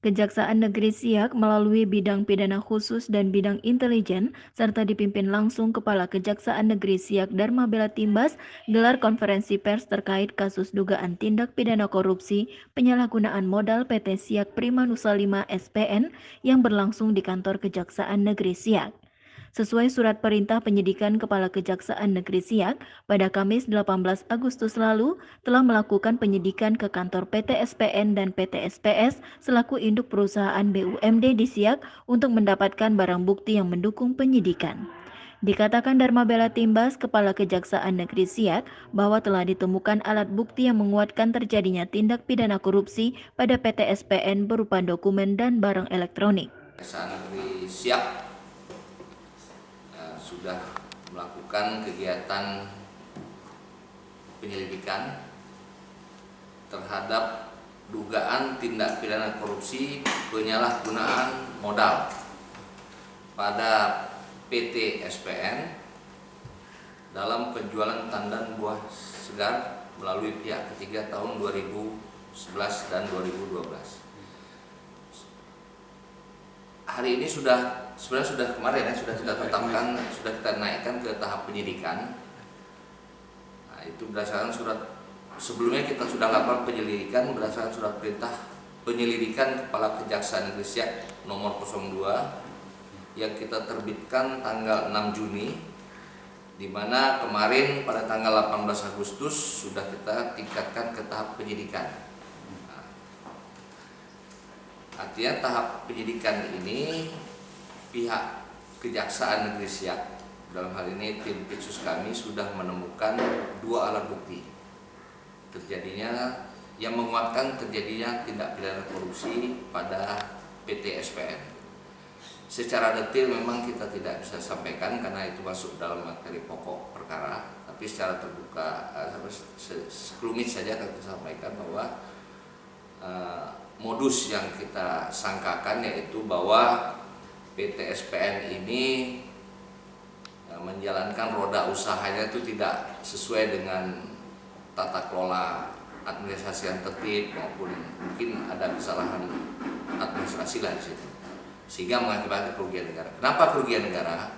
Kejaksaan Negeri Siak melalui bidang pidana khusus dan bidang intelijen serta dipimpin langsung Kepala Kejaksaan Negeri Siak Dharma Bela Timbas gelar konferensi pers terkait kasus dugaan tindak pidana korupsi penyalahgunaan modal PT Siak Prima Nusa 5 SPN yang berlangsung di kantor Kejaksaan Negeri Siak. Sesuai surat perintah penyidikan Kepala Kejaksaan Negeri Siak, pada Kamis 18 Agustus lalu telah melakukan penyidikan ke kantor PT SPN dan PT SPS selaku induk perusahaan BUMD di Siak untuk mendapatkan barang bukti yang mendukung penyidikan. Dikatakan Dharma Bela Timbas, Kepala Kejaksaan Negeri Siak, bahwa telah ditemukan alat bukti yang menguatkan terjadinya tindak pidana korupsi pada PT SPN berupa dokumen dan barang elektronik. Kejaksaan Negeri Siak sudah melakukan kegiatan penyelidikan terhadap dugaan tindak pidana korupsi penyalahgunaan modal pada PT SPN dalam penjualan tandan buah segar melalui pihak ketiga tahun 2011 dan 2012. Hari ini sebenarnya sudah kemarin ya, sudah kita tetapkan, sudah kita naikkan ke tahap penyidikan. Nah, itu berdasarkan surat sebelumnya kita sudah lakukan penyelidikan berdasarkan surat perintah penyelidikan Kepala Kejaksaan Negeri Siak nomor 02 yang kita terbitkan tanggal 6 Juni, di mana kemarin pada tanggal 18 Agustus sudah kita tingkatkan ke tahap penyidikan. Artinya tahap penyidikan ini pihak Kejaksaan Negeri Siak, dalam hal ini tim Pitsus kami sudah menemukan 2 alat bukti terjadinya yang menguatkan terjadinya tindak pidana korupsi pada PT SPN. Secara detail memang kita tidak bisa sampaikan karena itu masuk dalam materi pokok perkara, tapi secara terbuka sekelumit saja akan kita sampaikan bahwa modus yang kita sangkakan yaitu bahwa PT SPN ini menjalankan roda usahanya itu tidak sesuai dengan tata kelola administrasi yang tertib maupun mungkin ada kesalahan administrasi lah di situ, sehingga mengakibatkan kerugian negara. Kenapa kerugian negara?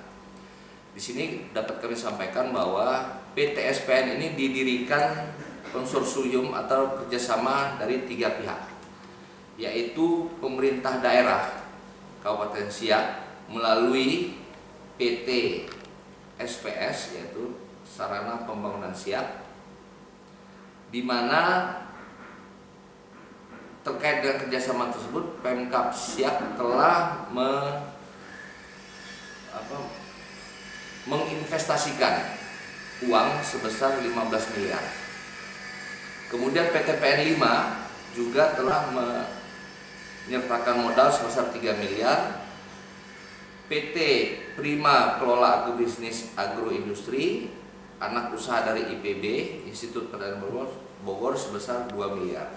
Di sini dapat kami sampaikan bahwa PT SPN ini didirikan konsorsium atau kerjasama dari 3 pihak, yaitu pemerintah daerah Kabupaten Siak melalui PT SPS yaitu Sarana Pembangunan Siak, di mana terkait dengan kerjasama tersebut Pemkab Siak telah menginvestasikan uang sebesar 15 miliar. Kemudian PT PN 5 juga telah menyertakan modal sebesar 3 miliar. PT Prima Kelola Agrobisnis Agroindustri, anak usaha dari IPB, Institut Pertanian Bogor sebesar 2 miliar.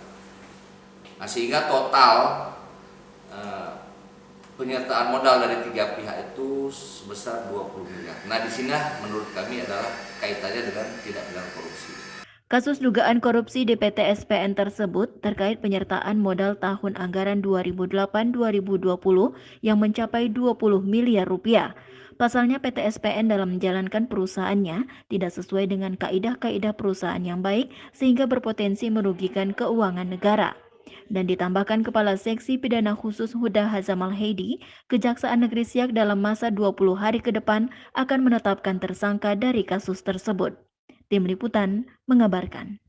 Nah, sehingga total penyertaan modal dari 3 pihak itu sebesar 20 miliar. Nah, di sini menurut kami adalah kaitannya dengan tindak pidana korupsi. Kasus dugaan korupsi di PT SPN tersebut terkait penyertaan modal tahun anggaran 2008-2020 yang mencapai 20 miliar rupiah. Pasalnya PT SPN dalam menjalankan perusahaannya tidak sesuai dengan kaidah-kaidah perusahaan yang baik sehingga berpotensi merugikan keuangan negara. Dan ditambahkan Kepala Seksi Pidana Khusus Huda Hazamal Heidi, Kejaksaan Negeri Siak dalam masa 20 hari ke depan akan menetapkan tersangka dari kasus tersebut. Tim Liputan mengabarkan.